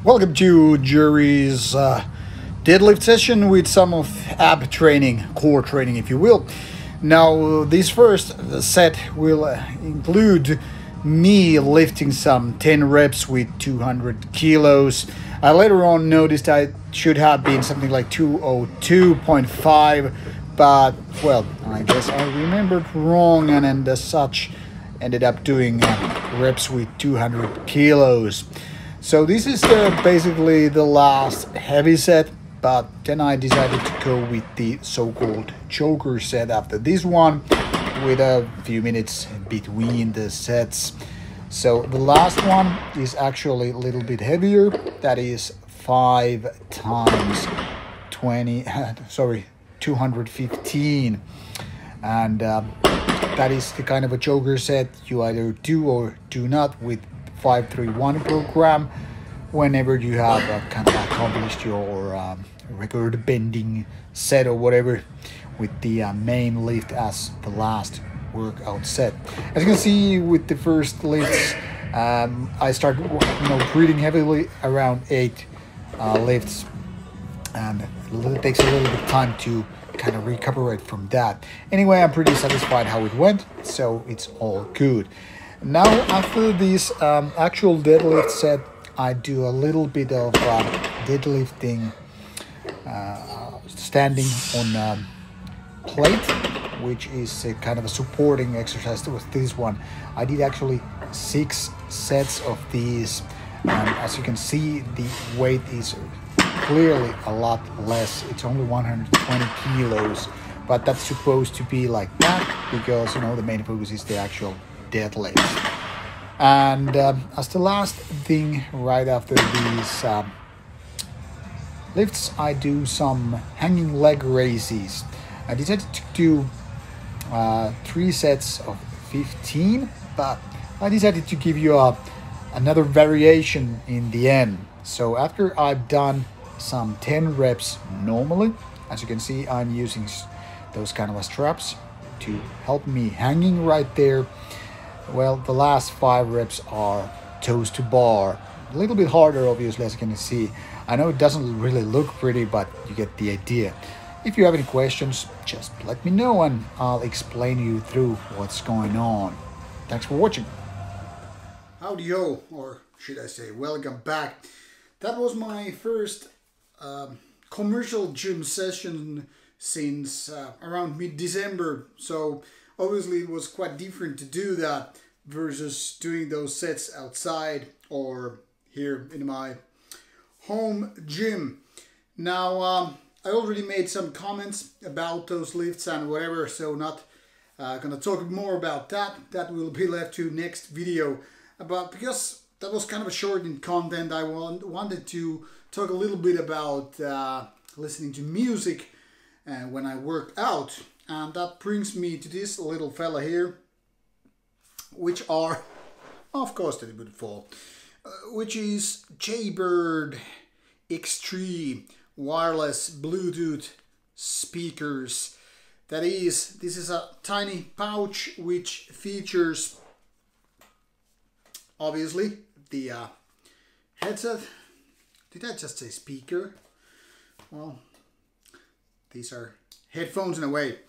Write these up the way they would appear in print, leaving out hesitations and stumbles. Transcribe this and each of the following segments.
Welcome to Jerry's deadlift session with some of ab training, core training if you will. Now this first set will include me lifting some 10 reps with 200 kilos. I later on noticed I should have been something like 202.5, but well, I guess I remembered wrong and as such ended up doing reps with 200 kilos. So this is basically the last heavy set, but then I decided to go with the so-called choker set after this one, with a few minutes between the sets. So the last one is actually a little bit heavier. That is 5 times 215, and that is the kind of a choker set you either do or do not with 531 program whenever you have kind of accomplished your record bending set or whatever, with the main lift as the last workout set. As you can see with the first lifts, I start breathing heavily around 8 lifts, and it takes a little bit of time to kind of recuperate from that. Anyway, I'm pretty satisfied how it went, so it's all good. Now after this actual deadlift set, I do a little bit of deadlifting standing on plate, which is a kind of a supporting exercise with this one. I did actually 6 sets of these, and as you can see, the weight is clearly a lot less. It's only 120 kilos, but that's supposed to be like that because the main focus is the actual deadlift. And as the last thing right after these lifts, I do some hanging leg raises. I decided to do 3 sets of 15, but I decided to give you another variation in the end. So after I've done some 10 reps normally, as you can see, I'm using those kind of straps to help me hanging right there. Well, the last 5 reps are toes to bar. A little bit harder, obviously, as you can see. I know it doesn't really look pretty, but you get the idea. If you have any questions, just let me know and I'll explain you through what's going on. Thanks for watching. Howdy-ho, or should I say welcome back. That was my first commercial gym session since around mid-December, so obviously it was quite different to do that versus doing those sets outside or here in my home gym. Now I already made some comments about those lifts and whatever, so not gonna talk more about that. That will be left to next video. But because that was kind of a shortened content, I wanted to talk a little bit about listening to music when I work out. And that brings me to this little fella here, which are, of course they would fall, which is Jaybird X3 wireless Bluetooth speakers. This is a tiny pouch which features obviously the headset. Did I just say speaker? Well, these are headphones in a way.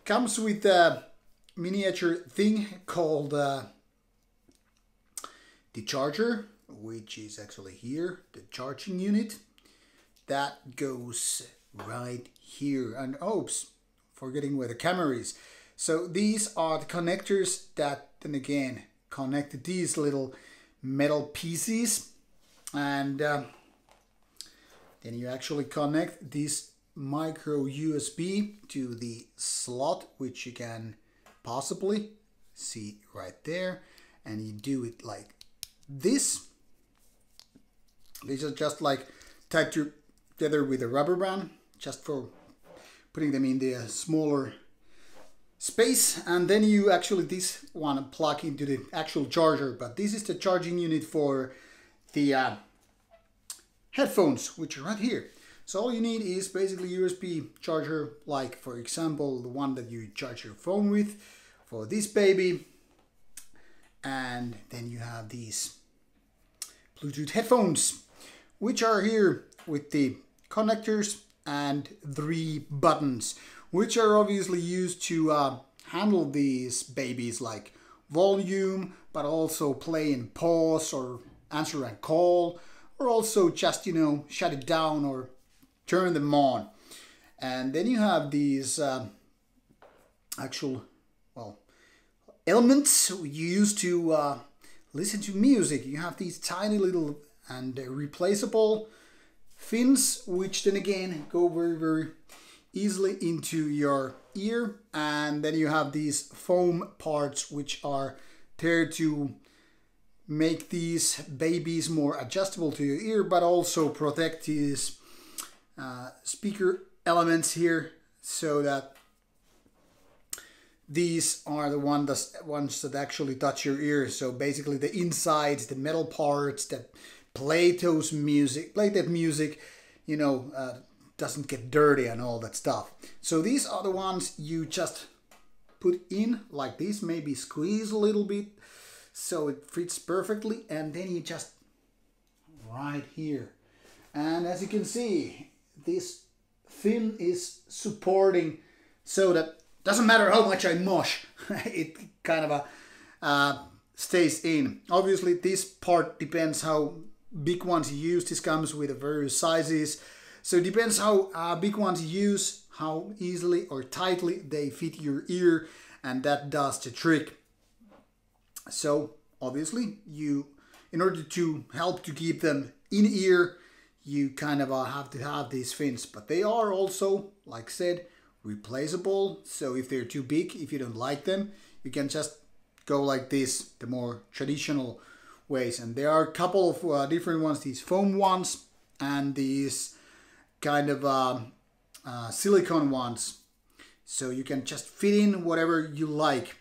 Comes with a miniature thing called the charger, which is actually here, the charging unit. That goes right here. And oops, forgetting where the camera is. So these are the connectors that then again connect these little metal pieces, and then you actually connect this micro USB to the slot, which you can possibly see right there, and you do it like this. These are just like tied together with a rubber band, just for putting them in the smaller space, and then you actually this one plug into the actual charger. But this is the charging unit for the headphones, which are right here. So all you need is basically USB charger, like for example the one that you charge your phone with for this baby, and then you have these Bluetooth headphones which are here with the connectors and 3 buttons, which are obviously used to handle these babies like volume, but also play and pause or answer a call, or also just, shut it down or turn them on. And then you have these actual, elements you use to listen to music. You have these tiny little and replaceable fins, which then again go very, very easily into your ear. And then you have these foam parts, which are there to make these babies more adjustable to your ear, but also protect these speaker elements here, so that these are the ones that actually touch your ears. So basically the insides, the metal parts that play that music, doesn't get dirty and all that stuff. So these are the ones you just put in like this, maybe squeeze a little bit so it fits perfectly, and then you just right here. And as you can see, this fin is supporting, so that doesn't matter how much I mush, it kind of stays in. Obviously this part depends how big ones you use. This comes with various sizes, so it depends how big ones you use, how easily or tightly they fit your ear, and that does the trick. So obviously in order to help to keep them in ear, you kind of have to have these fins, but they are also, like I said, replaceable. So if they're too big, if you don't like them, you can just go like this, the more traditional ways. And there are a couple of different ones, these foam ones and these kind of silicone ones. So you can just fit in whatever you like,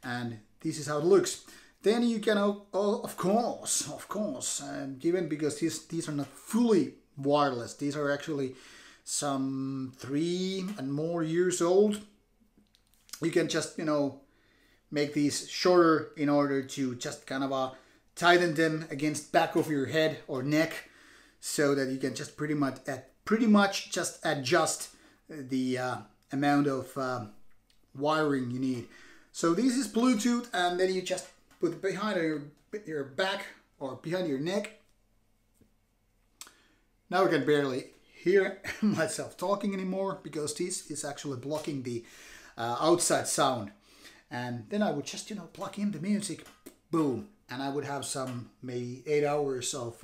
and this is how it looks. Then you can, of course, given because these are not fully wireless, these are actually some 3 and more years old. You can just, make these shorter in order to just kind of tighten them against back of your head or neck, so that you can just pretty much just adjust the amount of wiring you need. So this is Bluetooth, and then you just put it behind your back or behind your neck. Now I can barely hear myself talking anymore because this is actually blocking the outside sound. And then I would just, plug in the music, boom, and I would have some maybe 8 hours of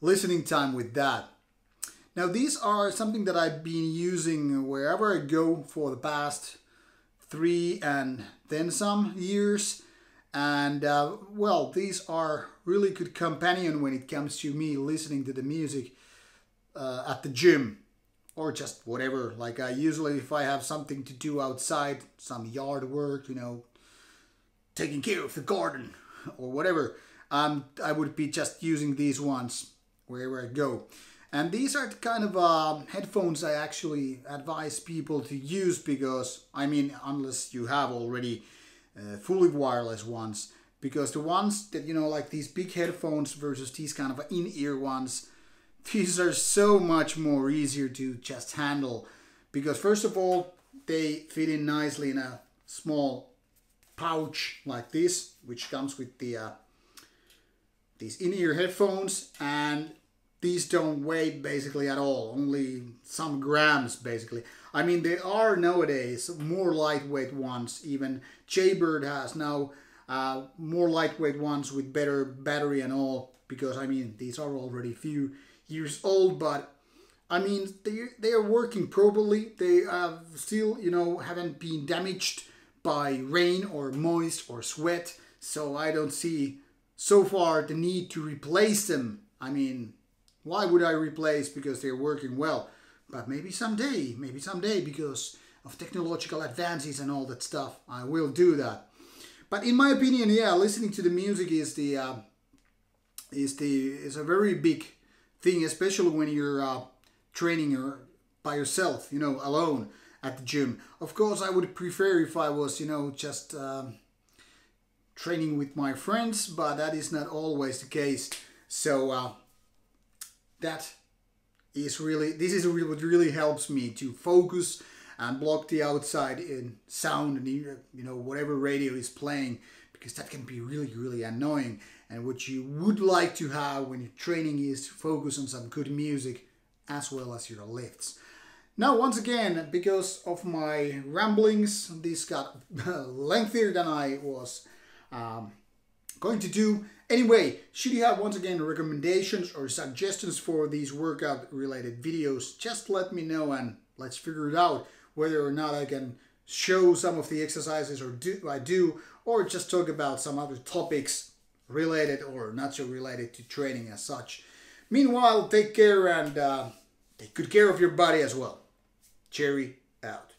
listening time with that. Now these are something that I've been using wherever I go for the past 3 and then some years. And these are really good companion when it comes to me listening to the music at the gym or just whatever. Like I usually, if I have something to do outside, some yard work, taking care of the garden or whatever, I would be just using these ones wherever I go. And these are the kind of headphones I actually advise people to use, because unless you have already fully wireless ones, because the ones that like these big headphones versus these kind of in-ear ones, these are so much more easier to just handle, because first of all they fit in nicely in a small pouch like this, which comes with the these in-ear headphones, and these don't weigh basically at all, only some grams basically. There are nowadays more lightweight ones. Even Jaybird has now more lightweight ones with better battery and all, because these are already a few years old, but they are working properly. They have still, haven't been damaged by rain or moist or sweat, so I don't see so far the need to replace them. Why would I replace? Because they're working well. But maybe someday, because of technological advances and all that stuff, I will do that. But in my opinion, yeah, listening to the music is a very big thing, especially when you're training by yourself, alone at the gym. Of course, I would prefer if I was, just training with my friends, but that is not always the case. So That is really, this is really what really helps me to focus and block the outside in sound and, you know, whatever radio is playing, because that can be really, really annoying. And what you would like to have when you're training is to focus on some good music as well as your lifts. Now, once again, because of my ramblings, this got lengthier than I was going to do. Anyway, should you have, once again, recommendations or suggestions for these workout related videos, just let me know and let's figure it out whether or not I can show some of the exercises or just talk about some other topics related or not so related to training as such. Meanwhile, take care and take good care of your body as well. Cherry out.